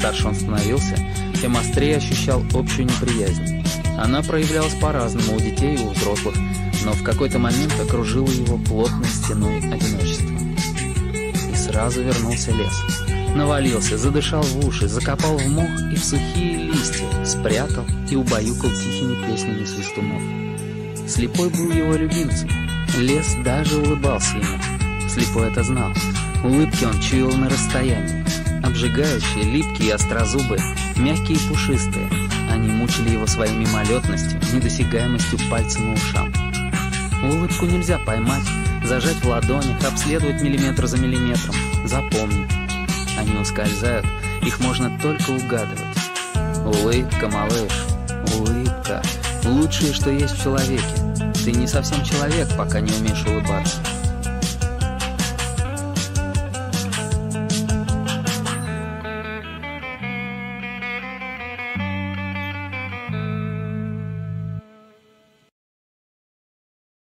старше он становился, тем острее ощущал общую неприязнь. Она проявлялась по-разному у детей и у взрослых, но в какой-то момент окружила его плотной стеной одиночества. И сразу вернулся лес. Навалился, задышал в уши, закопал в мох и в сухие листья, спрятал и убаюкал тихими песнями свистунов. Слепой был его любимцем. Лес даже улыбался ему. Слепой это знал. Улыбки он чуял на расстоянии. Обжигающие, липкие и острозубые, мягкие и пушистые. Они мучили его своей мимолетностью, недосягаемостью пальцем и ушам. Улыбку нельзя поймать, зажать в ладонях, обследовать миллиметр за миллиметром, запомнить. Они ускользают, их можно только угадывать. Улыбка, малыш, улыбка. Лучшее, что есть в человеке. Ты не совсем человек, пока не умеешь улыбаться.